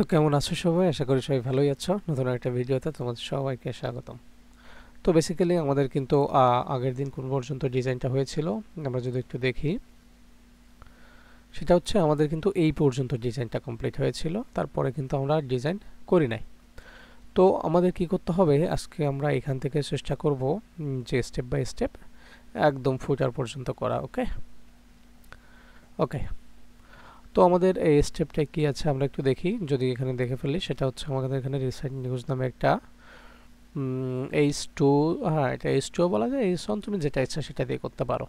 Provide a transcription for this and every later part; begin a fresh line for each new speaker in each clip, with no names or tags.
তো কেমন আছো সবাই? আশা করি সবাই ভালোই আছো। নতুন একটা ভিডিওতে তোমাদের সবাইকে স্বাগতম। তো বেসিক্যালি আমাদের কিন্তু আগের দিন কোন পর্যন্ত ডিজাইনটা হয়েছিল আমরা যদি একটু দেখি, সেটা হচ্ছে আমাদের কিন্তু এই পর্যন্ত ডিজাইনটা কমপ্লিট হয়েছিল। তারপরে কিন্তু আমরা ডিজাইন করি নাই। তো আমাদের কি করতে হবে, আজকে আমরা এখান থেকে চেষ্টা করব যে স্টেপ বাই স্টেপ একদম ফুটার পর্যন্ত করা। ওকে ওকে তো আমাদের এই স্টেপটা কি আছে আমরা একটু দেখি। যদি এখানে দেখে ফেলি, সেটা হচ্ছে আমাদের এখানে রিসেন্ট নিউজ নামে একটা H2, হ্যাঁ এটা H2 বলা যায়, H1 তুমি যেটা ইচ্ছা সেটা দিয়ে করতে পারো।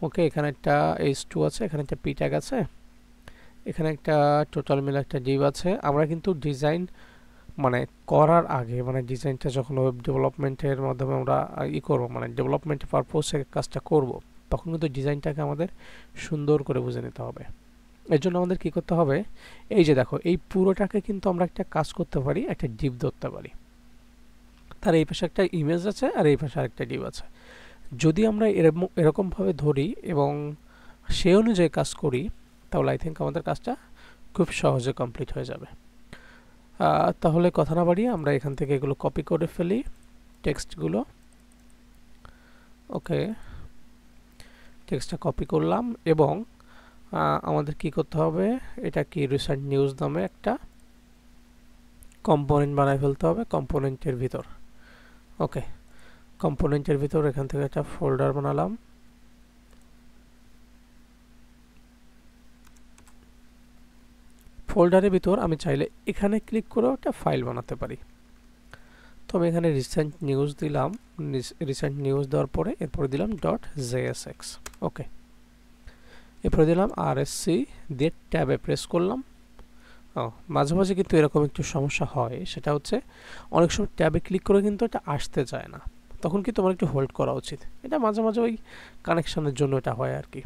ওকে, এখানে একটা H2 আছে, এখানে একটা পি ট্যাগ আছে, এখানে একটা টোটাল মিলে একটা ডিভ আছে। আমরা কিন্তু ডিজাইন মানে করার আগে, মানে ডিজাইনটা যখন ওয়েব ডেভেলপমেন্টের মাধ্যমে আমরা করবো, মানে ডেভেলপমেন্ট পারপোসে কাজটা করব, তখন কিন্তু ডিজাইনটাকে আমাদের সুন্দর করে বুঝে নিতে হবে। এর জন্য আমাদের কি করতে হবে, এই যে দেখো এই পুরোটাকে কিন্তু আমরা একটা কাজ করতে পারি, একটা ডিভ ধরতে পারি। তার এই পাশে একটা ইমেজ আছে আর এই পাশে আরেকটা ডিভ আছে। যদি আমরা এরকমভাবে ধরি এবং সে অনুযায়ী কাজ করি, তাহলে আই থিঙ্ক আমাদের কাজটা খুব সহজে কমপ্লিট হয়ে যাবে। তাহলে কথা না বাড়িয়ে আমরা এখান থেকে এগুলো কপি করে ফেলি, টেক্সটগুলো। ওকে, টেক্সটটা কপি করলাম এবং আমাদের কি করতে হবে, এটা কি রিসেন্ট নিউজ নামে একটা কম্পোনেন্ট বানায় ফেলতে হবে কম্পোনেন্টের ভিতর। ওকে, কম্পোনেন্টের ভিতর এখান থেকে একটা ফোল্ডার বানালাম। ফোল্ডারের ভিতর আমি চাইলে এখানে ক্লিক করেও একটা ফাইল বানাতে পারি। তো আমি এখানে রিসেন্ট নিউজ দিলাম, রিসেন্ট নিউজ দেওয়ার পরে এরপরে দিলাম .jsx। ওকে, এরপরে দিলাম RSC দিয়ে ট্যাবে প্রেস করলাম। মাঝে মাঝে কিন্তু এরকম একটু সমস্যা হয়, সেটা হচ্ছে অনেক সময় ট্যাবে ক্লিক করে কিন্তু এটা আসতে চায় না, তখন কি তোমার একটু হোল্ড করা উচিত। এটা মাঝে মাঝে ওই কানেকশনের জন্য এটা হয় আর কি।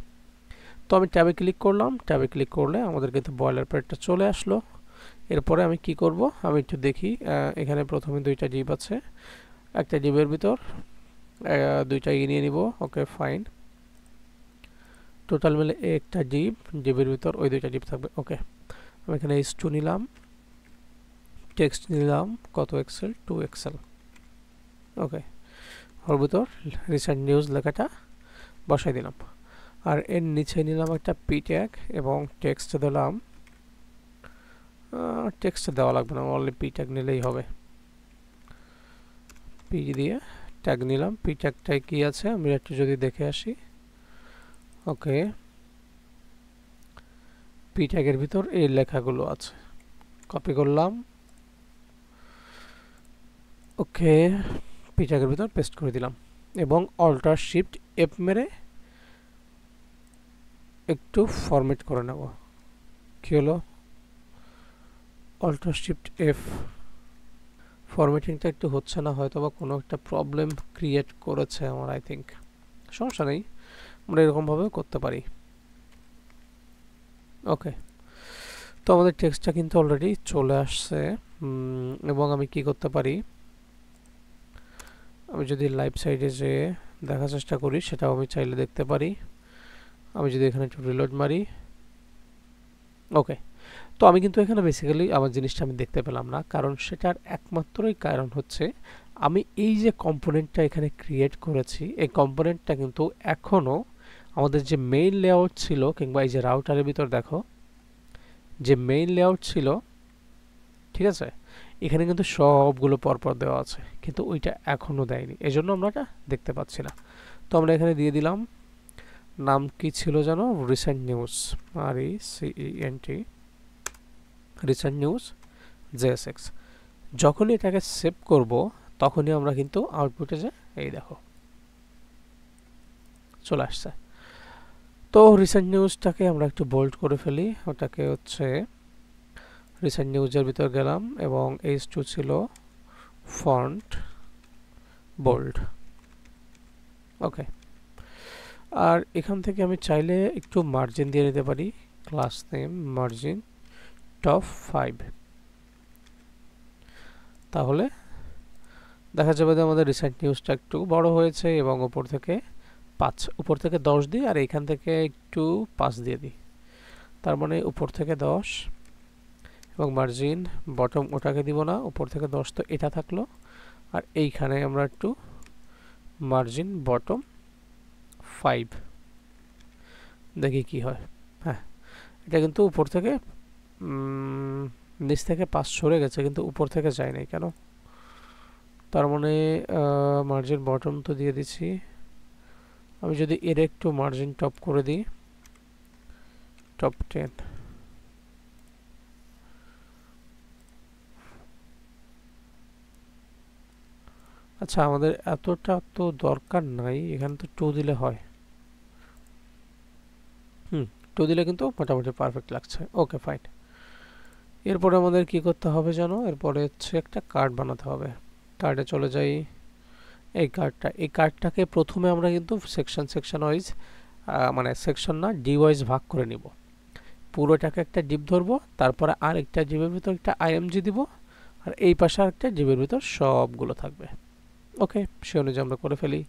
তো আমি ট্যাবে ক্লিক করলাম, ট্যাবে ক্লিক করলে আমাদের কিন্তু বয়লার প্লেটটা চলে আসলো। এরপরে আমি কি করব, আমি একটু দেখি। এখানে প্রথমে দুইটা ডিভ আছে, একটা ডিভের ভিতর দুইটা নিয়ে নিব। ওকে ফাইন, টোটাল মিলে একটা ডিভের ভিতর ওই দুইটা ডিভ থাকবে। ওকে, আমি এখানে H2 নিলাম, টেক্সট নিলাম কত এক্সেল, 2 এক্সেল। ওকে, ওর ভিতর রিসেন্ট নিউজ লেখাটা বসাই দিলাম। আর এর নিচে নিলাম একটা পি ট্যাগ এবং টেক্সট দিলাম, টেক্সট দেওয়া লাগবে না, অনলি পি ট্যাগ নিলেই হবে। পি দিয়ে ট্যাগ নিলাম, পি ট্যাগটায় কি আছে আমি একটু যদি দেখে আসি। ওকে, পি ট্যাগের ভিতর এই লেখাগুলো আছে, কপি করলাম। ওকে, পি ট্যাগের ভিতর পেস্ট করে দিলাম এবং অল্টার শিফট এফ মেরে একটু ফরম্যাট করে নেব। কি হলো, অল্টার শিফট এফ, ফরম্যাটিংটা একটু হচ্ছে না, হয়তো বা কোনো একটা প্রবলেম ক্রিয়েট করেছে আমার, আই থিঙ্ক। সমস্যা নেই, আমরা এরকমভাবেও করতে পারি। ওকে, তো আমাদের টেক্সটটা কিন্তু অলরেডি চলে আসছে। এবং আমি কি করতে পারি, আমি যদি লাইভ সাইডে যে দেখার চেষ্টা করি, সেটাও আমি চাইলে দেখতে পারি। আমি যদি এখানে একটু রিলোড মারি, ওকে, তো আমি কিন্তু এখানে বেসিক্যালি আমার জিনিসটা আমি দেখতে পেলাম না, কারণ সেটার একমাত্রই কারণ হচ্ছে আমি এই যে কম্পোনেন্টটা এখানে ক্রিয়েট করেছি, এই কম্পোনেন্টটা কিন্তু এখনও আমাদের যে মেইন লেআউট ছিল, কিংবা এই যে রাউটারের ভিতর দেখো যে মেইন লেআউট ছিল, ঠিক আছে, এখানে কিন্তু সবগুলো পরপর দেওয়া আছে, কিন্তু ওইটা এখনও দেয়নি, এই জন্য আমরা এটা দেখতে পাচ্ছি না। তো আমরা এখানে দিয়ে দিলাম, নাম কি ছিল জানো, recent news, RECENT, recent news JSX। যখনই এটাকে সেভ করব, তখনই আমরা কিন্তু আউটপুটে যে এই দেখো চলে আসছে। তো রিসেন্ট নিউজটাকে আমরা একটু বোল্ড করে ফেলি, ওটাকে হচ্ছে রিসেন্ট নিউজের ভিতর গেলাম এবং H2 ছিল ফন্ট বোল্ড। ওকে, আর এখান থেকে আমি চাইলে একটু মার্জিন দিয়ে নিতে পারি, ক্লাস নেম মার্জিন টপ 5, তাহলে দেখা যাবে যে আমাদের রিসেন্ট নিউজটা একটু বড় হয়েছে এবং উপর থেকে 5, উপর থেকে 10 দিই আর এখান থেকে একটু 5 দিয়ে দিই, তার মানে উপর থেকে 10, এবং মার্জিন বটম ওটাকে দিব না, উপর থেকে 10 তো এটা থাকলো, আর এইখানে আমরা একটু মার্জিন বটম 5 দেখি কি হয়। হ্যাঁ, এটা কিন্তু উপর থেকে নিচ থেকে 5 সরে গেছে, কিন্তু উপর থেকে যায় নাই কেন? তার মানে মার্জিন বটম তো দিয়ে দিচ্ছি। আমি যদি এর একটু মার্জিন টপ করে দিই, টপ 10, আচ্ছা আমাদের এতটা তো দরকার নাই, এখানে তো 2 দিলে হয়। 2 দিলে কিন্তু মোটামুটি পারফেক্ট লাগছে। Okay fine. এরপরে আমাদের কি করতে হবে জানো? এরপরে হচ্ছে একটা কার্ড বানাতে হবে। কার্ডে চলে যাই। এই কার্ডটাকে প্রথমে আমরা কিন্তু সেকশন ওয়াইজ, মানে সেকশন না, ডি ওয়াইজ ভাগ করে নিব। পুরোটাকে একটা ডিপ ধরবো, তারপরে আরেকটা ডিপের ভিতর একটা আইএমজি দিব, আর এই পাশে আরেকটা ডিপের ভিতর সবগুলো থাকবে। ওকে, সে অনুযায়ী আমরা করে ফেলি।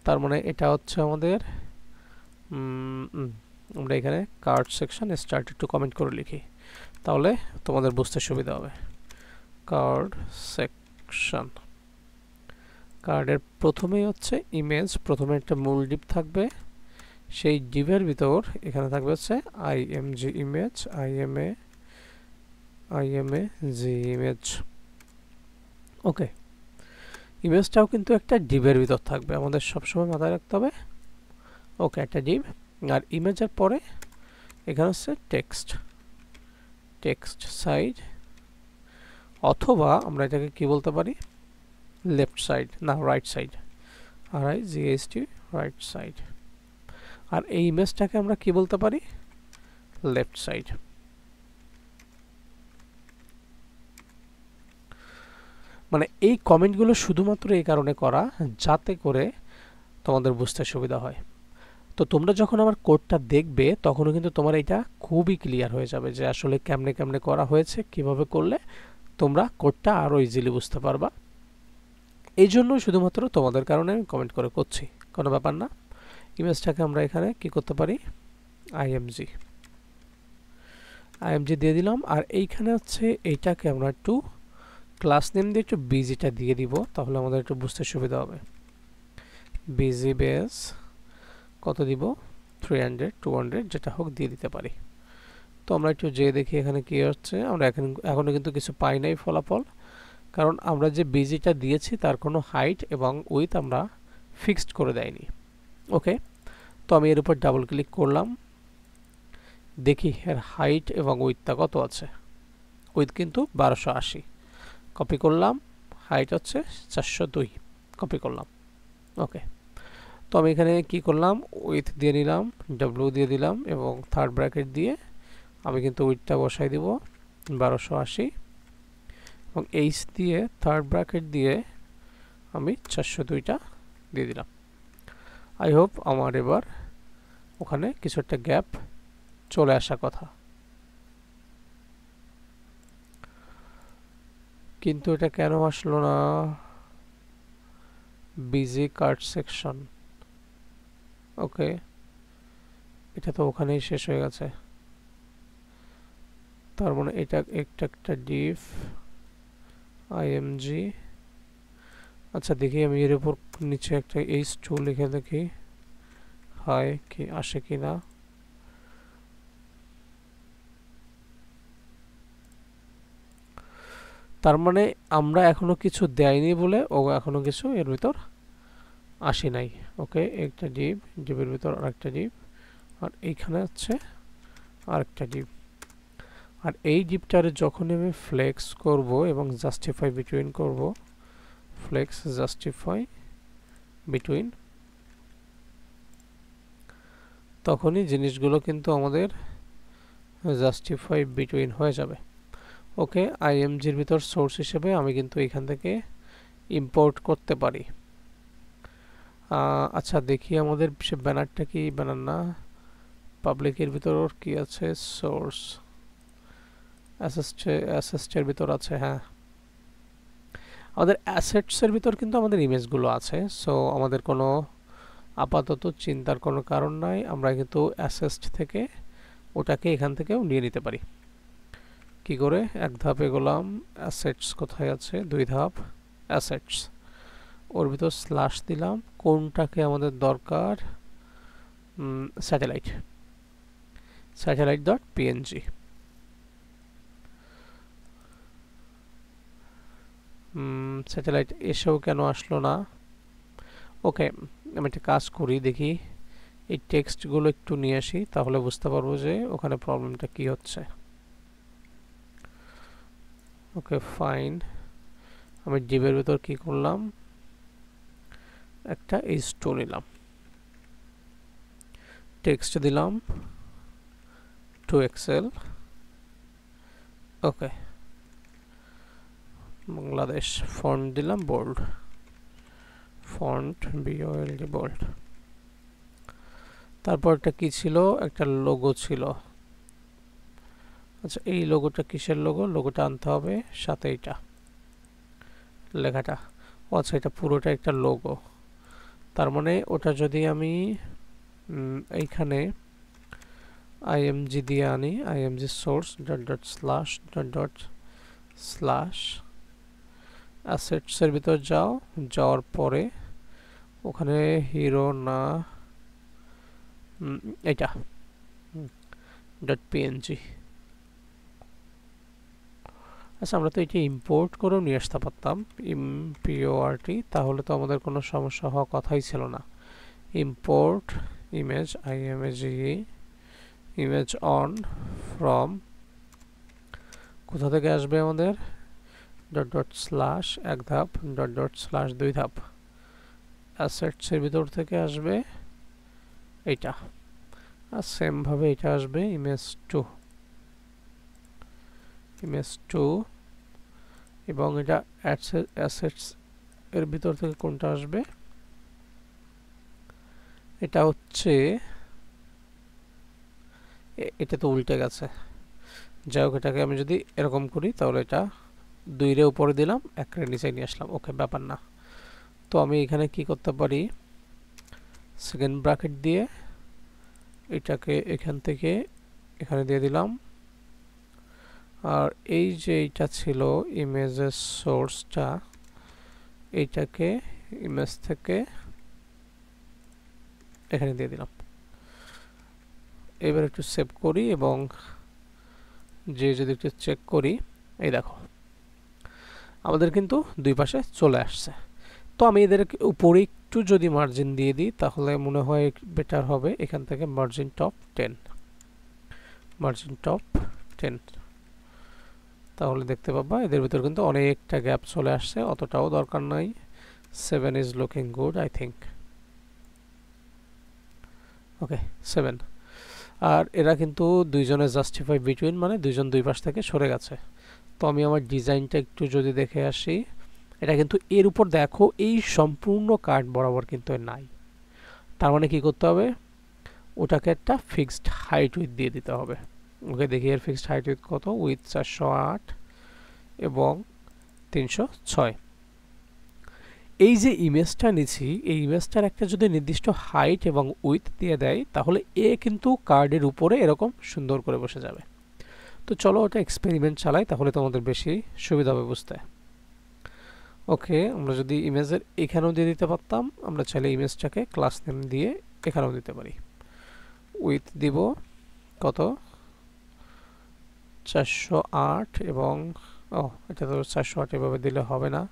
তার মানে এটা হচ্ছে আমাদের আমরা এখানে card section started to comment করে লিখি, তাহলে তোমাদের বুঝতে সুবিধা হবে। কার্ড সেকশন, কার্ডের প্রথমেই হচ্ছে ইমেজ, প্রথমে একটা মূল ডিপ থাকবে, সেই ডিপের ভিতর এখানে থাকবে হচ্ছে IMG image, IMA G image. Okay, ইমেজটাও কিন্তু একটা ডিপের ভিতর থাকবে, আমাদের সবসময় মাথায় রাখতে হবে। ওকে, একটা ডিপ, আর ইমেজের পরে এখানে হচ্ছে টেক্সট সাইড, অথবা আমরা এটাকে কি বলতে পারি, লেফট সাইড না right side, RIGHT right side. আর এই ইমেজটাকে আমরা কি বলতে পারি, লেফট সাইড। মানে এই কমেন্টগুলো শুধুমাত্র এই কারণে করা যাতে করে তোমাদের বুঝতে সুবিধা হয়। তো তোমরা যখন আমার কোডটা দেখবে তখনও কিন্তু তোমার এটা খুবই ক্লিয়ার হয়ে যাবে যে আসলে কেমনে করা হয়েছে, কিভাবে করলে তোমরা কোডটা আরও ইজিলি বুঝতে পারবা। এই জন্য শুধুমাত্র তোমাদের কারণে আমি কমেন্ট করে করছি, কোনো ব্যাপার না। ইমেজটাকে আমরা এখানে কি করতে পারি, আইএমজি দিয়ে দিলাম, আর এইখানে হচ্ছে এইটাকে আমরা একটু ক্লাস নেম দিয়ে একটু বিজিটা দিয়ে দিব, তাহলে আমাদের একটু বুঝতে সুবিধা হবে। বিজি বেস কত দিব, 300 200 যেটা হোক দিয়ে দিতে পারি। তো আমরা একটু যে দেখি এখানে কি হচ্ছে। আমরা এখনো কিন্তু কিছু পাই নাই ফলাফল, কারণ আমরা যে বিজিটা দিয়েছি তার কোনো হাইট এবং উইথ আমরা ফিক্সড করে দেয়নি। ওকে, তো আমি এর উপর ডাবল ক্লিক করলাম, দেখি এর হাইট এবং উইথটা কত আছে। উইথ কিন্তু 1280, কপি করলাম, হাইট হচ্ছে 402, কপি করলাম। ওকে, তো আমি এখানে কি করলাম, উইথ দিয়ে নিলাম, ডাব্লিউ দিয়ে দিলাম, এবং থার্ড ব্র্যাকেট দিয়ে আমি কিন্তু উইথটা বসাই দিব 1280, এবং এইচ দিয়ে থার্ড ব্র্যাকেট দিয়ে আমি 402টা দিয়ে দিলাম। আই হোপ আমার এবার ওখানে কিছু একটা গ্যাপ চলে আসার কথা, কিন্তু এটা কেন আসলো না। বিজি কার্ড সেকশন, ওকে, এটা তো ওখানেই শেষ হয়ে গেছে। তার মানে এটা একটা ডিপ আইএমজি। আচ্ছা দেখি আমি এর উপর নিচে একটা H2 লিখে দেখি হয় কি আসে কি না। তার মানে আমরা এখনো কিছু দেয়নি বলে ও এখনো কিছু এর ভিতর আসে নাই। ওকে, একটা ডিপের ভিতর আরেকটা ডিপ, আর এইখানে হচ্ছে আরেকটা ডিপ। আর এই ডিপটারে যখন আমি ফ্লেক্স করব এবং জাস্টিফাই বিটুইন করব, ফ্লেক্স জাস্টিফাই বিটুইন, তখনই জিনিসগুলো কিন্তু আমাদের জাস্টিফাই বিটুইন হয়ে যাবে। ওকে, আইএমজির ভিতর সোর্স হিসেবে আমি কিন্তু এখান থেকে ইম্পোর্ট করতে পারি। আচ্ছা দেখি আমাদের সে ব্যানারটা কি, ব্যানার না, পাবলিকের ভিতর কি আছে, সোর্স অ্যাসেস্টের ভিতর আছে। হ্যাঁ, আমাদের অ্যাসেটসের ভিতর কিন্তু আমাদের ইমেজগুলো আছে, সো আমাদের কোনো আপাতত চিন্তার কোনো কারণ নাই। আমরা কিন্তু অ্যাসেস্ট থেকে ওটাকে এখান থেকেও নিয়ে নিতে পারি। কি করে এক ধাপ এগোলাম, অ্যাসেটস কোথায় আছে, 2 ধাপ অ্যাসেটস, ওর ভিতর স্ল্যাশ দিলাম, কোনটাকে আমাদের দরকার, satellite, satellite dot PNG. Satellite এসেও কেন আসলো না? ওকে, আমি একটা কাজ করি, দেখি এই টেক্সটগুলো একটু নিয়ে আসি, তাহলে বুঝতে পারবো যে ওখানে প্রবলেমটা কি হচ্ছে। ওকে ফাইন, আমি ডিবের ভিতর কি করলাম, একটা h2 নিলাম, টেক্সট দিলাম টু এক্সেল, ওকে বাংলাদেশ, ফন্ট দিলাম বোল্ড, ফন্ট BOLD বোল্ড। তারপর একটা কি ছিল, একটা লোগো ছিল। আচ্ছা এই লোগোটা কিসের লোগো, লোগোটা আনতে হবে, সাথে এইটা লেখাটা, আচ্ছা এটা পুরোটা একটা লোগো। তার মানে ওটা যদি আমি এইখানে img দিয়ে আনি, img source dot slash assets এর ভিতর যাও, যাওয়ার পরে ওখানে হিরো না এটা ডট পিএনজি। আচ্ছা আমরা তো এটা ইম্পোর্ট করেও নিয়ে আসতে পারতাম, import, তাহলে তো আমাদের কোনো সমস্যা হওয়ার কথাই ছিল না। Import image, image image on from, কোথা থেকে আসবে আমাদের, ডট স্ল্যাশ এক ধাপ ডট স্ল্যাশ 2 ধাপ অ্যাসেটস এর ভিতর থেকে আসবে এইটা, আর সেম ভাবে এটা আসবে ইমেজ 2 এবং এটা অ্যাসেটস এর ভিতর থেকে কোনটা আসবে, এটা হচ্ছে এটা তো উল্টে গেছে, যাই হোক এটাকে আমি যদি এরকম করি তাহলে এটা 2 রে উপরে দিলাম, 1 রে নিচে নিয়ে আসলাম, ওকে ব্যাপার না। তো আমি এখানে কি করতে পারি, সেকেন্ড ব্র্যাকেট দিয়ে এটাকে এখান থেকে এখানে দিয়ে দিলাম, আর এই যে এইটা ছিল ইমেজের সোর্সটা, এইটাকে ইমেজ থেকে এখানে দিয়ে দিলাম। এবার একটু সেভ করি এবং যে যদি একটু চেক করি, এই দেখো আমাদের কিন্তু দুই পাশে চলে আসছে। তো আমি এদের উপরে একটু যদি মার্জিন দিয়ে দিই তাহলে মনে হয় বেটার হবে, এখান থেকে মার্জিন টপ 10, মার্জিন টপ 10, তাহলে দেখতে পাবা এদের ভিতর কিন্তু অনেকটা গ্যাপ চলে আসছে, অতটাও দরকার নাই। 7 is looking good I think, okay 7। আর এরা কিন্তু দুইজনে জাস্টিফাই বিটুইন, মানে দুইজন দুই পাশ থেকে সরে গেছে। তো আমি আমার ডিজাইনটা একটু যদি দেখে আসি, এটা কিন্তু এর উপর দেখো এই সম্পূর্ণ কার্ড বরাবর কিন্তু নাই, তার মানে কি করতে হবে, ওটাকে একটা ফিক্সড হাইট উইথ দিয়ে দিতে হবে। ওকে দেখি এর ফিক্সড হাইট উইথ কত, উইথ 408 এবং 306। এই যে ইমেজটা নিচ্ছি, এই ইমেজটার একটা যদি নির্দিষ্ট হাইট এবং উইথ দিয়ে দেয় তাহলে এ কিন্তু কার্ডের উপরে এরকম সুন্দর করে বসে যাবে। তো চলো ওটা এক্সপেরিমেন্ট চালাই, তাহলে তোমাদের বেশি সুবিধা হবে বুঝতে। ওকে আমরা যদি ইমেজের এখানেও দিয়ে দিতে পারতাম, আমরা চাইলে ইমেজটাকে ক্লাস নেম দিয়ে এখানেও দিতে পারি। উইথ দিব কত, 408 এবং এটা তো 408 এভাবে দিলে হবে না,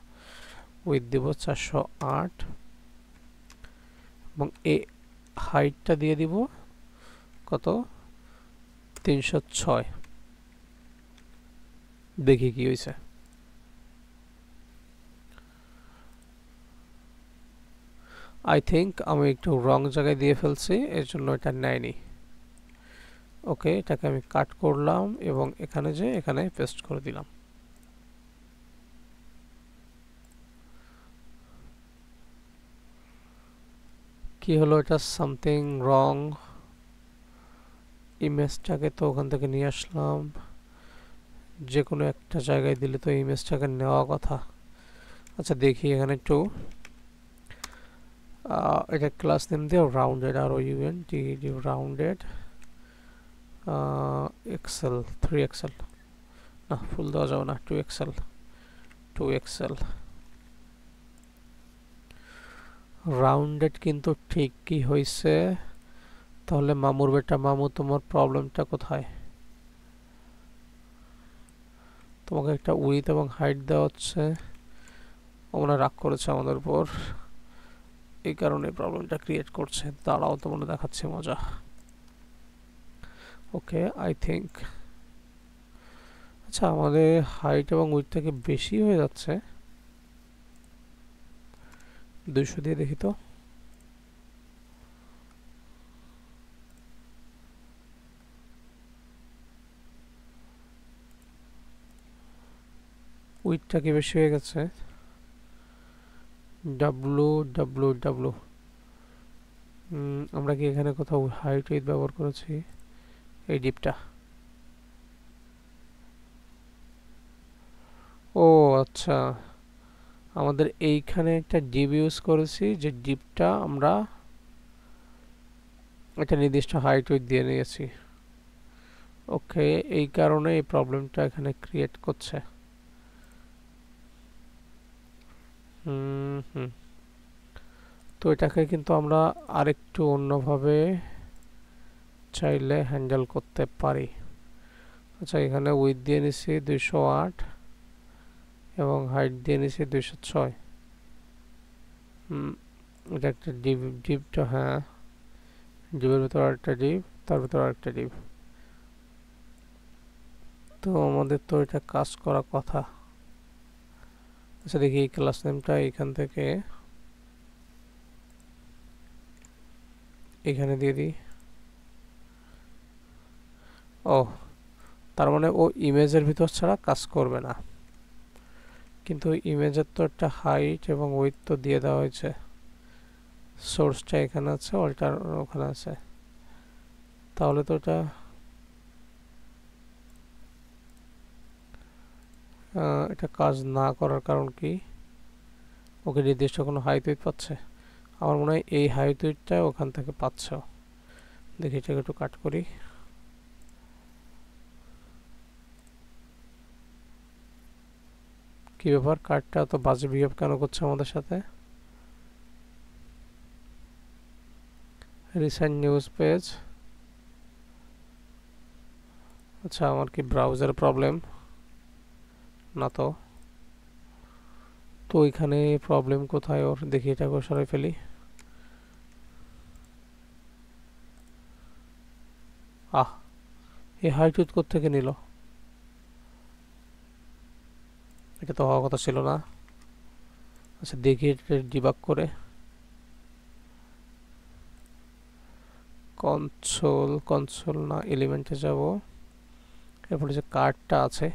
উইথ দিব 408 এবং এ হাইটটা দিয়ে দিব কত, 306। দেখি কি হয়েছে। আই থিঙ্ক আমি একটু রং জায়গায় দিয়ে ফেলছি, এর জন্য এটা নেয়নি। ওকে এটাকে আমি কাট করলাম এবং এখানে যে এখানে পেস্ট করে দিলাম। কি হলো, এটা সামথিং রং, ইমেজটাকে তো ওখান থেকে নিয়ে আসলাম, যে কোনো একটা জায়গায় দিলে তো ইমেজটাকে নেওয়া কথা। আচ্ছা দেখি এখানে একটু এটা ক্লাস নেম দিয়ে রাউন্ডেড, আর ইউএনটি রাউন্ডেড এক্সেল 3 এক্সেল না ফুল দেওয়া যাবে না, 2XL 2XL রাউন্ডেড কিন্তু ঠিকই হয়েছে। তাহলে মামুর বেটা মামু, তোমার প্রবলেমটা কোথায়? তোমাকে একটা উইথ এবং হাইট দেওয়া হচ্ছে, ওরা রাগ করেছে আমাদের উপর, এই কারণে প্রবলেমটা ক্রিয়েট করছে। দাঁড়াও তোমরা দেখাচ্ছি মজা। ওকে আই থিঙ্ক, আচ্ছা আমাদের হাইট এবং উইথটা কি বেশি হয়ে যাচ্ছে? 200 দিয়ে দেখি তো। উইথটা কি বেশি হয়ে গেছে? ডাব্লু, আমরা কি এখানে কোথাও হাইট উইথ ব্যবহার করেছি? এই ডিপটা, ও আচ্ছা, আমাদের এইখানে একটা ডিপ ইউজ করেছি, যে ডিপটা আমরা একটা নির্দিষ্ট হাইট উইথ দিয়ে নিয়েছি। ওকে, এই কারণে এই প্রবলেমটা এখানে ক্রিয়েট করছে। তো এটাকে কিন্তু আমরা আরেকটু অন্যভাবে চাইলে হ্যান্ডেল করতে পারি। আচ্ছা এখানে উইথ দিয়ে নিছি 208 এবং হাইট দিয়ে নিছি 206। এটা একটা ডিপটা, হ্যাঁ ডিপের ভিতর আরেকটা ডিপ, তার ভিতর আরেকটা ডিপ। তো আমাদের তো এটা কাজ করার কথা। আচ্ছা দেখি এই ক্লাস নেমটা এখান থেকে এখানে দিয়ে দিই। ও তার মানে ও ইমেজের ভিতর ছাড়া কাজ করবে না, কিন্তু ইমেজের তো একটা হাইট এবং উইথ তো দিয়ে দেওয়া হয়েছে। সোর্সটা এখানে আছে, অল্টার ওখানে আছে, তাহলে তো এটা কাজ না করার কারণ কি? ওকে নির্দিষ্ট কোনো হাইট উইথ পাচ্ছে? আমার মনে হয় এই হাইট উইথটা ওখান থেকে পাচ্ছ। দেখি এটাকে একটু কাট করি। কি ব্যাপার, কার্ডটা তো বাজে বিহেভ কেন করছে আমাদের সাথে? রিসেন্ট নিউজ পেজ, আচ্ছা আমার কি ব্রাউজার প্রবলেম? না তো, তো এখানে প্রবলেম কোথায় ওর? দেখি এটাকে সরাই ফেলি। এই হাইট উইথ কোত্থেকে নিল? এটা তো হওয়ার কথা ছিল না। আচ্ছা দেখি এটা ডিবাগ করে। কনসোল না, এলিমেন্টে যাব, এরপরে যে কার্ডটা আছে।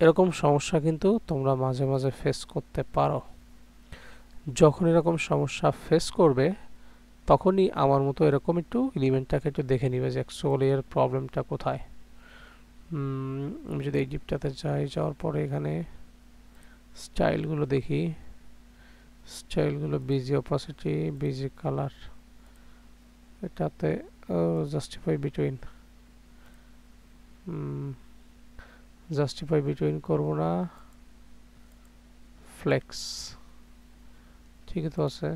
এরকম সমস্যা কিন্তু তোমরা মাঝে মাঝে ফেস করতে পারো। যখন এরকম সমস্যা ফেস করবে তখনই আমার মতো এরকম একটু এলিমেন্টটাকে একটু দেখে নিবে যে অ্যাকচুয়ালি এর প্রবলেমটা কোথায়। আমি যদি এই ডিপটাতে যাই, যাওয়ার পরে এখানে স্টাইলগুলো দেখি, স্টাইলগুলো বিজি অপাসিটি, বিজি কালার, এটাতে জাস্টিফাই বিটুইন, জাস্টিফাই বিটুইন করব না, ফ্লেক্স ঠিকই তো আছে।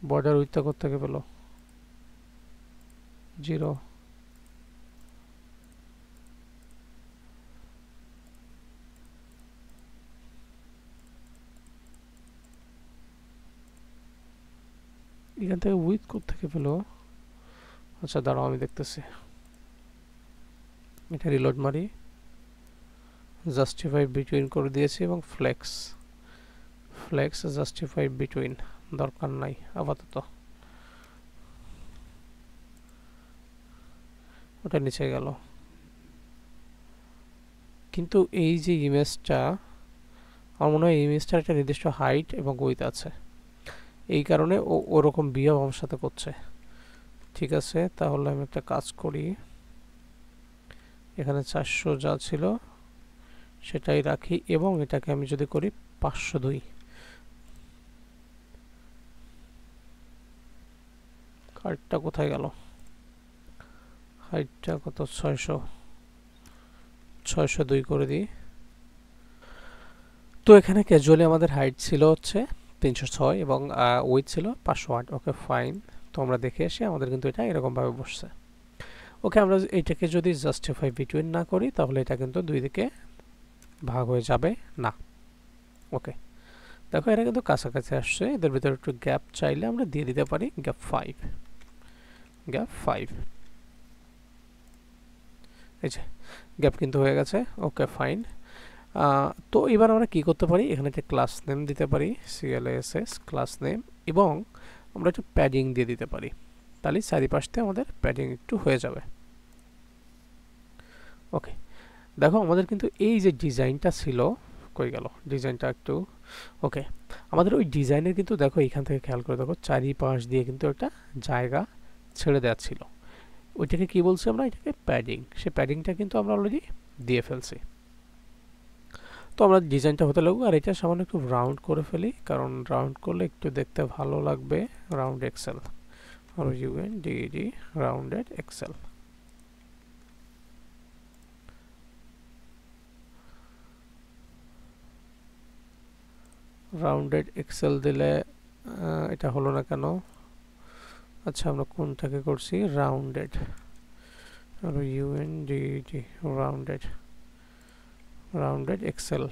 বর্ডার উইথটা কোত্থেকে পেলো? 0। এখান থেকে উইথ কোত্থেকে পেলো? আচ্ছা দাঁড়াও আমি দেখতেছি, এটা রিলোড মারি, জাস্টিফাই বিটুইন করে দিয়েছি এবং ফ্লেক্স জাস্টিফাই বিটুইন দরকার নাই আপাতত, ওটা নিচে গেল। কিন্তু এই যে ইমেজটা, আমার মনে হয় ইমেজটার একটা নির্দিষ্ট হাইট এবং উইথ আছে, এই কারণে ও ওরকম বিহেভ আমার সাথে করছে। ঠিক আছে, তাহলে আমি একটা কাজ করি, এখানে 400 যা ছিল সেটাই রাখি এবং এটাকে আমি যদি করি 502। কার্ডটা কোথায় গেল? হাইটটা কত 602 করে দিই। তো এখানে ক্যাজুয়ালি আমাদের হাইট ছিল হচ্ছে 306 এবং উইথ ছিল 508। Okay fine. তো আমরা দেখে আসি আমাদের কিন্তু এটা এরকমভাবে বসছে। ওকে, আমরা এটাকে যদি জাস্টিফাই বিটুইন না করি তাহলে এটা কিন্তু দুই দিকে ভাগ হয়ে যাবে না। ওকে, দেখো এটা কিন্তু কাছাকাছি আসছে। এদের ভিতরে একটু গ্যাপ চাইলে আমরা দিয়ে দিতে পারি গ্যাপ 5। এই যে গ্যাপ কিন্তু হয়ে গেছে। Okay fine. তো এবার আমরা কি করতে পারি, এখানে একটা ক্লাস নেম দিতে পারি, CLASS ক্লাস নেম, এবং আমরা একটু প্যাডিং দিয়ে দিতে পারি। তাহলে চারিপাশে আমাদের প্যাডিং একটু হয়ে যাবে। ওকে, দেখো আমাদের কিন্তু এই যে ডিজাইনটা ছিল, কই গেল ডিজাইনটা একটু। ওকে, আমাদের ওই ডিজাইনের কিন্তু দেখো এখান থেকে খেয়াল করে দেখো চারিপাশ দিয়ে কিন্তু একটা জায়গা ছেড়ে দেওয়া ছিল। ওইটাকে কি বলছি আমরা, এটাকে প্যাডিং। সেই প্যাডিংটা কিন্তু আমরা অলরেডি দিয়ে ফেলছি। তো আমরা ডিজাইনটা হতে লাগবো, আর এটা সামান্য একটু রাউন্ড করে ফেলি, কারণ রাউন্ড করলে একটু দেখতে ভালো লাগবে। Round XL, RUNDED rounded XL. Rounded XL দিলে এটা হলো না কেন? আচ্ছা, আমরা কোনটাকে করছি, রাউন্ডেড, RUNDED রাউন্ডেড এক্সেল।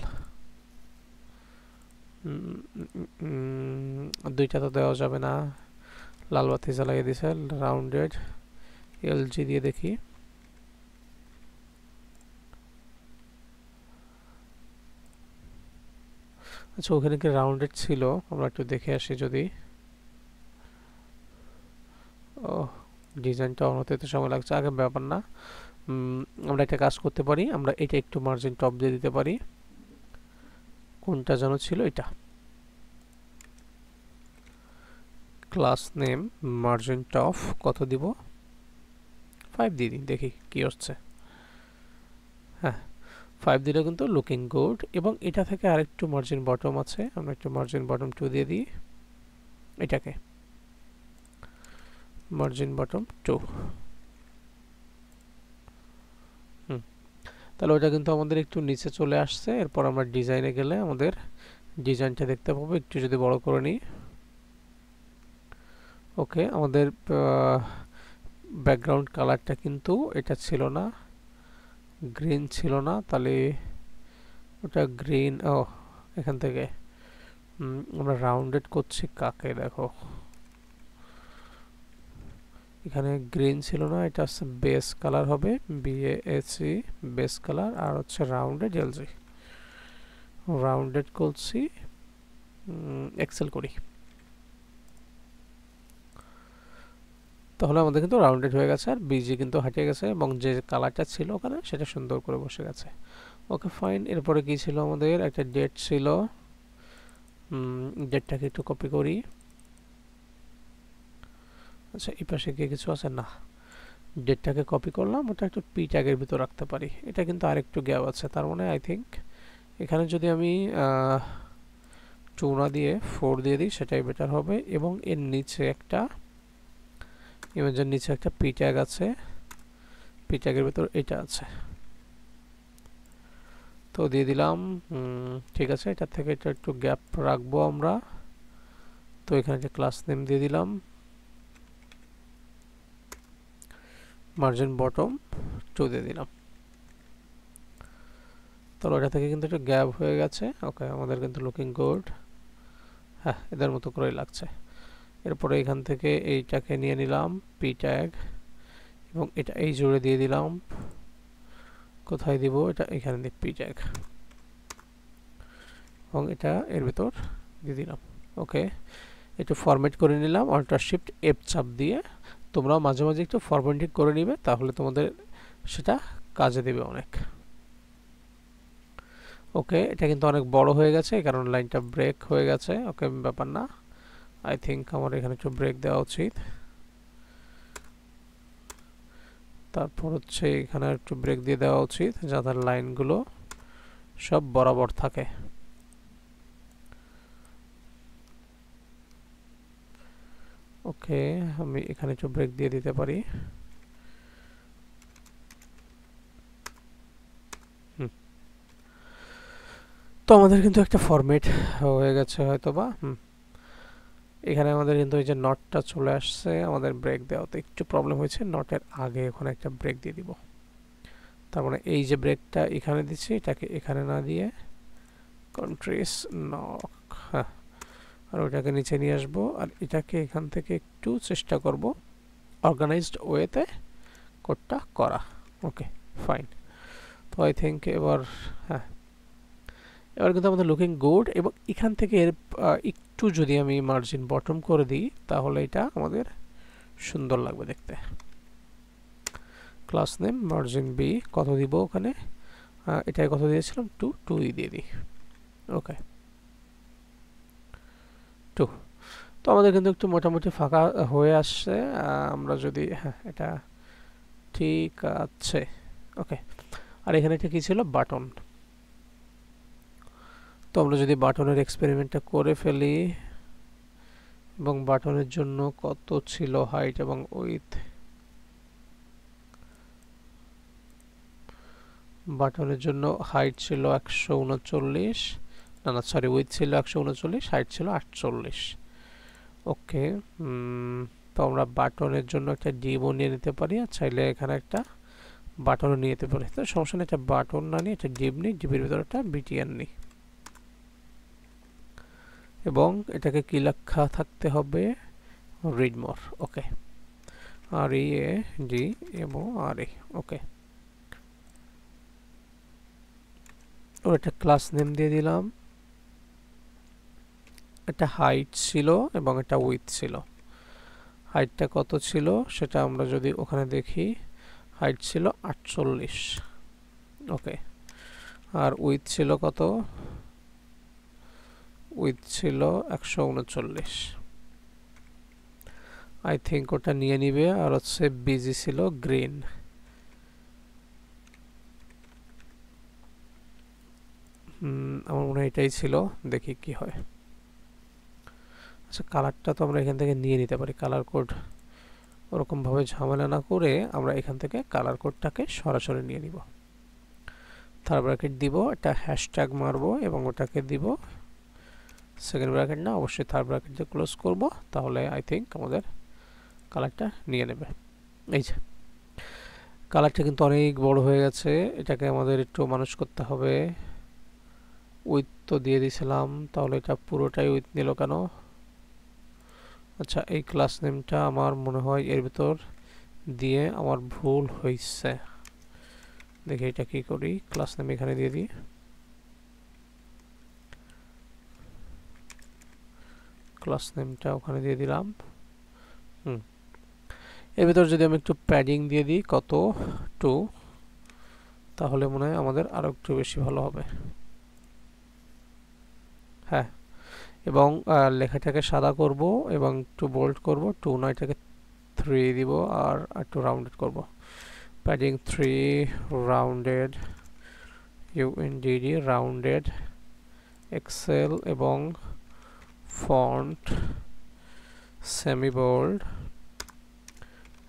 দুইটা তো দেওয়া যাবে না, লাল বাতি জ্বালিয়ে দিছে। রাউন্ডেড LG দিয়ে দেখি। আচ্ছা, ওখানে কি রাউন্ডেড ছিল? আমরা একটু দেখে আসি যদি। ও, ডিজাইনটা অন হতে তো সময় লাগছে, আগে ব্যাপার না। আমরা একটা কাজ করতে পারি, আমরা এটা একটু মার্জিন টপ দিয়ে দিতে পারি। কোনটা যেন ছিল, এটা ক্লাস নেম মার্জিন টপ কত দিব, 5 দিয়ে দিই, দেখি কি হচ্ছে। হ্যাঁ, 5 দিলে কিন্তু লুকিং গুড। এবং এটা থেকে আরেকটু মার্জিন বটম আছে, আমরা একটু মার্জিন বটম 2 দিয়ে দিই। এটাকে মার্জিন বটম 2। তাহলে ওটা কিন্তু আমাদের একটু নিচে চলে আসছে। এরপর আমরা ডিজাইনে গেলে আমাদের ডিজাইনটা দেখতে পাবো। একটু যদি বড় করে নিই। ওকে, আমাদের ব্যাকগ্রাউন্ড কালারটা কিন্তু এটা ছিল না, গ্রিন ছিল না, তাহলে ওটা গ্রিন। ও, এখান থেকে আমরা রাউন্ডেড করছি কাকে, দেখো এখানে গ্রিন ছিল না, এটা হচ্ছে বেস কালার হবে, BASE বেস কালার, আর হচ্ছে রাউন্ডেড LG। রাউন্ডেড করছি, এক্সেল করি, তাহলে আমাদের কিন্তু রাউন্ডেড হয়ে গেছে, আর বিজি কিন্তু হাঁটে গেছে, এবং যে কালারটা ছিল ওখানে সেটা সুন্দর করে বসে গেছে। Okay fine. এরপরে কি ছিল, আমাদের একটা ডেট ছিল, ডেটটাকে একটু কপি করি। আচ্ছা, এই পাশে কি কিছু আছে না, ডেটটাকে কপি করলাম, ওটা একটু পি ট্যাগের ভিতর রাখতে পারি। এটা কিন্তু আরেকটু গ্যাপ আছে, তার মানে আই থিঙ্ক এখানে যদি আমি 2 না দিয়ে 4 দিয়ে দিই সেটাই বেটার হবে। এবং এর নিচে একটা ইমেজের নিচে একটা পি ট্যাগ আছে, পি ট্যাগের ভিতর এটা আছে, তো দিয়ে দিলাম। ঠিক আছে, এটার থেকে এটা একটু গ্যাপ রাখবো আমরা। তো এখানে যে ক্লাস নেম দিয়ে দিলাম, মার্জিন বটম 2 দিয়ে দিলাম। তাহলে ওটা থেকে কিন্তু একটু গ্যাপ হয়ে গেছে। ওকে, আমাদের কিন্তু লুকিং গুড। হ্যাঁ, এদের মতো করেই লাগছে। এরপরে এখান থেকে এইটাকে নিয়ে নিলাম পি ট্যাগ, এবং এটা এই জুড়ে দিয়ে দিলাম। কোথায় দিব এটা, এখানে দিই পি ট্যাগ, এবং এটা এর ভিতর দিয়ে দিলাম। ওকে, একটু ফরম্যাট করে নিলাম Alt+Shift+F চাপ দিয়ে। তোমরাও মাঝে মাঝে একটু ফরম্যাটিং করে নিবে, তাহলে তোমাদের সেটা কাজে দেবে অনেক। ওকে, এটা কিন্তু অনেক বড় হয়ে গেছে, কারণ লাইনটা ব্রেক হয়ে গেছে। ওকে, ব্যাপার না, আই থিঙ্ক আমার এখানে একটু ব্রেক দেওয়া উচিত। তারপর হচ্ছে এখানে একটু ব্রেক দিয়ে দেওয়া উচিত, যাতে লাইনগুলো সব বরাবর থাকে। ওকে, আমি এখানে একটু ব্রেক দিয়ে দিতে পারি। তো আমাদের কিন্তু একটা ফরম্যাট হয়ে গেছে হয়তো বা এখানে আমাদের কিন্তু এই যে নটটা চলে আসছে, আমাদের ব্রেক দেওয়াতে একটু প্রবলেম হয়েছে, নটের আগে এখন একটা ব্রেক দিয়ে দিব। তার মানে এই যে ব্রেকটা এখানে দিচ্ছি, এটাকে এখানে না দিয়ে কন্ট্রিস নক, হ্যাঁ, আর ওইটাকে নিচে নিয়ে আসবো, আর এটাকে এখান থেকে একটু চেষ্টা করব অর্গানাইজড ওয়েতে কোডটা করা। Okay fine. তো আই থিঙ্ক এবার হ্যাঁ, এবার কিন্তু আমাদের লুকিং গুড। এবং এখান থেকে এর একটু যদি আমি মার্জিন বটম করে দিই তাহলে এটা আমাদের সুন্দর লাগবে দেখতে। ক্লাস নেম মার্জিন বি কত দিব ওখানে, এটাই কত দিয়েছিলাম, 2 দিয়ে দিই। ওকে 2। তো আমাদের কিন্তু একটু মোটামুটি ফাঁকা হয়ে আসছে। আমরা যদি হ্যাঁ, এটা ঠিক আছে। ওকে, আর এখানে এটা কি ছিল, বাটন। তো আমরা যদি বাটনের এক্সপেরিমেন্টটা করে ফেলি, এবং বাটনের জন্য কত ছিল হাইট এবং উইথ, বাটনের জন্য হাইট ছিল 139, না সরি, উইথ ছিল 139, হাইট ছিল 48। ওকে, তো আমরা বাটনের জন্য একটা ডিবও নিয়ে নিতে পারি, আর চাইলে এখানে একটা বাটনও নিয়ে নিতে পারি। তো সমস্যা নেই, একটা বাটন না নিয়ে একটা ডিব নিই, ডিবের ভিতরে একটা বিটিএন নিই, এবং এটাকে কি লেখা থাকতে হবে, read more. Okay, R A D এবং আর এ। ওকে, ওর একটা ক্লাস নেম দিয়ে দিলাম, একটা হাইট ছিল এবং একটা উইথ ছিল। হাইটটা কত ছিল সেটা আমরা যদি ওখানে দেখি, হাইট ছিল 48। ওকে, আর উইথ ছিল কত, উইথ ছিল 139। আই থিঙ্ক ওটা নিয়ে নিবে। আর হচ্ছে বিজি ছিল গ্রিন। আমার মনে হয় এটাই ছিল, দেখি কি হয়। আচ্ছা, কালারটা তো আমরা এখান থেকে নিয়ে নিতে পারি, কালার কোড ওরকমভাবে ঝামেলা না করে আমরা এখান থেকে কালার কোডটাকে সরাসরি নিয়ে নিব। থার্ড ব্র্যাকেট দিব, একটা হ্যাশট্যাগ মারবো এবং ওটাকে দিব সেকেন্ড ব্র্যাকেট না, অবশ্যই থার্ড ব্র্যাকেট দিয়ে ক্লোজ করব, তাহলে আই থিঙ্ক আমাদের কালারটা নিয়ে নেবে। এই যে কালারটা কিন্তু অনেক বড় হয়ে গেছে, এটাকে আমাদের একটু মানুষ করতে হবে। উইথ তো দিয়ে দিয়েছিলাম, তাহলে এটা পুরোটাই উইথ নিল কেন? আচ্ছা, এই ক্লাস নেমটা আমার মনে হয় এর ভিতর দিয়ে আমার ভুল হয়েছে। দেখি এটা কি করি, ক্লাস নেম এখানে দিয়ে দিই, ক্লাস নেমটা ওখানে দিয়ে দিলাম। এর ভিতর যদি আমি একটু প্যাডিং দিয়ে দিই, কত 2, তাহলে মনে হয় আমাদের আরো একটু বেশি ভালো হবে। হ্যাঁ, এবং লেখাটাকে সাদা করব এবং একটু বোল্ড করব, 2 না এটাকে 3 দিব, আর একটু রাউন্ডেড করব, প্যাডিং 3 রাউন্ডেড, ইউএনডিডি রাউন্ডেড, এক্সেল এবং font semi bold,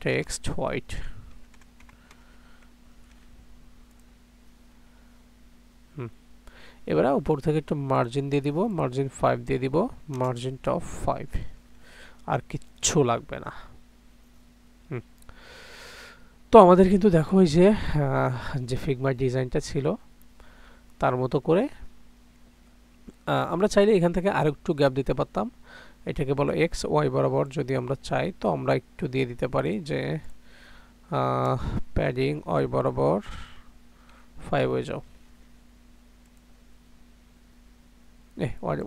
text white. এবারে উপর থেকে একটু মার্জিন দিয়ে দিব, মার্জিন 5 দিয়ে দিব, মার্জিন টপ 5, আর কিচ্ছু লাগবে না। তো আমাদের কিন্তু দেখো এই যে ফিগমার ডিজাইনটা ছিল তার মতো করে আমরা চাইলে এখান থেকে আরেকটু গ্যাপ দিতে পারতাম, এটাকে বলো এক্স ওয়াই বরাবর যদি আমরা চাই তো আমরা একটু দিয়ে দিতে পারি যে প্যাডিং ওয়াই বরাবর 5 হয়ে যাও,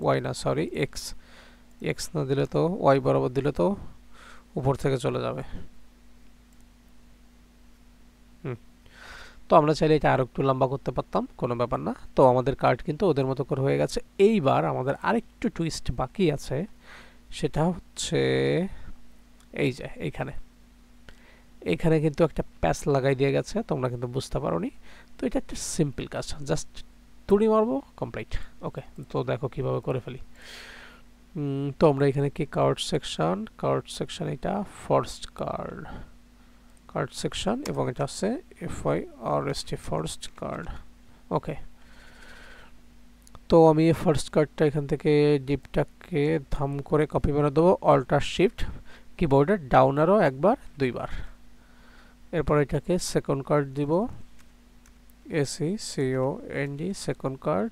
ওয়াই না সরি এক্স, এক্স না দিলে তো ওয়াই বরাবর দিলে তো উপর থেকে চলে যাবে। তো আমরা চাইলে এটা আরো একটু লম্বা করতে পারতাম, কোনো ব্যাপার না। তো আমাদের কার্ড কিন্তু ওদের মতো করে হয়ে গেছে। এইবার আমাদের আরেকটু টুইস্ট বাকি আছে, সেটা হচ্ছে এই যে এইখানে কিন্তু একটা প্যাচ লাগাই দিয়ে গেছে, তোমরা কিন্তু বুঝতে পারোনি। তো এটা একটা সিম্পল কাজ, জাস্ট তুড়ি মারবো, কমপ্লিট। ওকে, তো দেখো কিভাবে করে ফেলি। তো আমরা এখানে কি কার্ড সেকশন, এটা ফার্স্ট কার্ড সেকশন, এবং এটা হচ্ছে FIRST ফার্স্ট কার্ড। ওকে, তো আমি ফার্স্ট কার্ডটা এখান থেকে ডিপটাকে থাম করে কপি করে দেবো, অল্টার শিফট কিবোর্ডের ডাউন অ্যারো একবার দুইবার। এরপর এটাকে সেকেন্ড কার্ড দিব, SECOND সেকেন্ড কার্ড,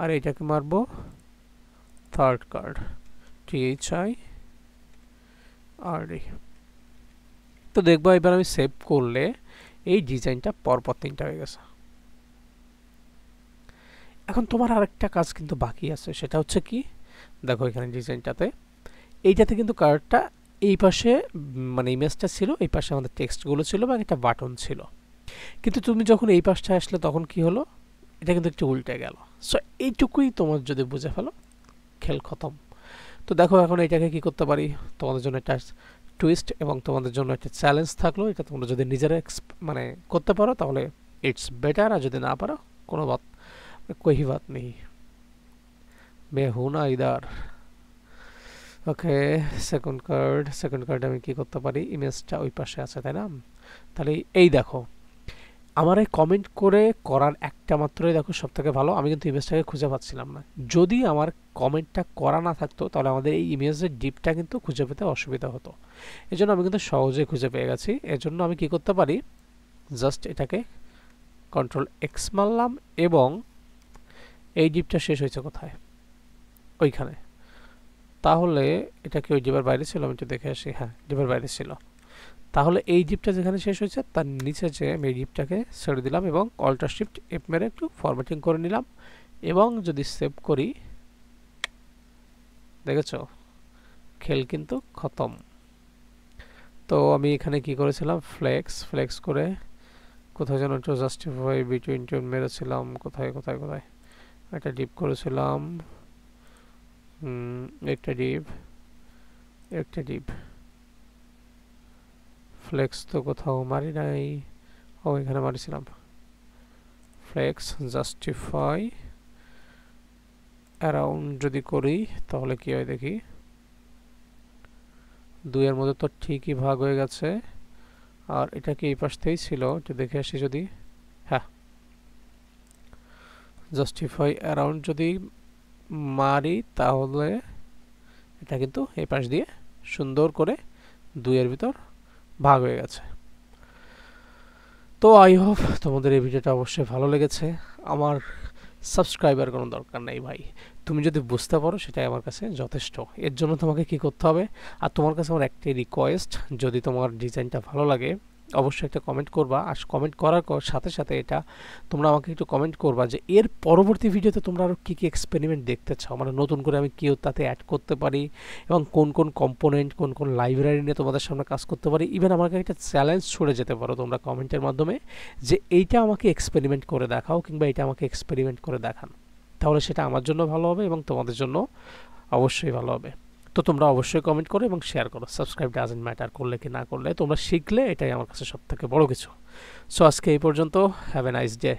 আর এটাকে মারবো থার্ড কার্ড, THIRD। তো দেখবো এবার আমি সেভ করলে এই ডিজাইনটা পরপর 3টা হয়ে গেছে। এখন তোমার আরেকটা কাজ কিন্তু বাকি আছে, সেটা হচ্ছে কি, দেখো এখানে ডিজাইনটাতে এইটাতে কিন্তু কার্ডটা এই পাশে মানে ইমেজটা ছিল, এই পাশে আমাদের টেক্সটগুলো ছিল বা একটা বাটন ছিল, কিন্তু তুমি যখন এই পাশটা আসলে তখন কি হলো, এটা কিন্তু একটু উল্টে গেল। সো এইটুকুই তোমার যদি বুঝে ফেলো, খেল খতম। তো দেখো এখন এটাকে কি করতে পারি, তোমাদের জন্য একটা টুইস্ট এবং তোমাদের জন্য একটা চ্যালেঞ্জ থাকলো, এটা তোমরা যদি নিজেরা মানে করতে পারো তাহলে ইটস বেটার, আর যদি না পারো কোনো कोई बात नहीं, मैं हूं ना इधर। ওকে, সেকেন্ড কার্ড আমি কি করতে পারি, ইমেজটা ওই পাশে আছে তাই না, তাহলে এই দেখো আমার এই কমেন্ট করে করার একটা মাত্রই দেখো সব থেকে ভালো, আমি কিন্তু ইমেজটাকে খুঁজে পাচ্ছিলাম না। যদি আমার কমেন্টটা করা না থাকতো তাহলে আমাদের এই ইমেজের ডিপটা কিন্তু খুঁজে পেতে অসুবিধা হতো, এজন্য আমি কিন্তু সহজেই খুঁজে পেয়ে গেছি। এজন্য আমি কি করতে পারি, জাস্ট এটাকে Ctrl+X মারলাম এবং এই ডিপটা শেষ হয়েছে কোথায়, ওইখানে। তাহলে এটা কি ওই ডিপের বাইরে ছিল, আমি একটু দেখে আসি, হ্যাঁ ডিপের বাইরে ছিল। তাহলে এই ডিপটা যেখানে শেষ হয়েছে তার নিচে যে আমি এই ডিপটাকে ছেড়ে দিলাম এবং Alt+Shift+F মেরে একটু ফরম্যাটিং করে নিলাম, এবং যদি সেভ করি, দেখেছো খেল কিন্তু খতম। তো আমি এখানে কি করেছিলাম, ফ্লেক্স করে কোথায় যেন একটু জাস্টিফাই বিটুইন টোন মেরেছিলাম, কোথায় একটা ডিপ করেছিলাম, একটা ডিপ ফ্লেক্স তো কোথাও মারি নাই, ও এখানে মারিছিলাম, ফ্লেক্স জাস্টিফাই অ্যারাউন্ড যদি করি তাহলে কি হয় দেখি, 2 এর মধ্যে তো ঠিকই ভাগ হয়ে গেছে, আর এটা কি এই পাশ থেকেই ছিল, একটু দেখে আসি যদি, হ্যাঁ জাস্টিফাই অ্যারাউন্ড যদি মারি তাহলে এটা কিন্তু এই পাশ দিয়ে সুন্দর করে 2 এর ভিতর ভাগ হয়ে গেছে। তো আই হোপ তোমাদের এই ভিডিওটা অবশ্যই ভালো লেগেছে। আমার সাবস্ক্রাইবার কোনো দরকার নেই ভাই, তুমি যদি বুঝতে পারো সেটাই আমার কাছে যথেষ্ট। এর জন্য তোমাকে কি করতে হবে, আর তোমার কাছে আমার একটাই রিকোয়েস্ট, যদি তোমার ডিজাইনটা ভালো লাগে অবশ্যই একটা কমেন্ট করবা, আর কমেন্ট করার সাথে সাথে এটা তোমরা আমাকে একটু কমেন্ট করবা যে এর পরবর্তী ভিডিওতে তোমরা আরও কী কী এক্সপেরিমেন্ট দেখতে চাও, মানে নতুন করে আমি কী তাতে অ্যাড করতে পারি, এবং কোন কোন কম্পোনেন্ট কোন লাইব্রেরি নিয়ে তোমাদের সামনে কাজ করতে পারি। ইভেন আমাকে একটা চ্যালেঞ্জ ছুড়ে যেতে পারো তোমরা কমেন্টের মাধ্যমে যে এইটা আমাকে এক্সপেরিমেন্ট করে দেখাও, কিংবা এটা আমাকে এক্সপেরিমেন্ট করে দেখান, তাহলে সেটা আমার জন্য ভালো হবে এবং তোমাদের জন্য অবশ্যই ভালো হবে। তো তোমরা অবশ্যই কমেন্ট করো এবং শেয়ার করো। সাবস্ক্রাইব ডাজন্ট ম্যাটার, করলে কি না করলে তোমরা শিখলে এটাই আমার কাছে সব থেকে বড় কিছু। সো আজকে এই পর্যন্ত, হ্যাভ এ নাইস ডে।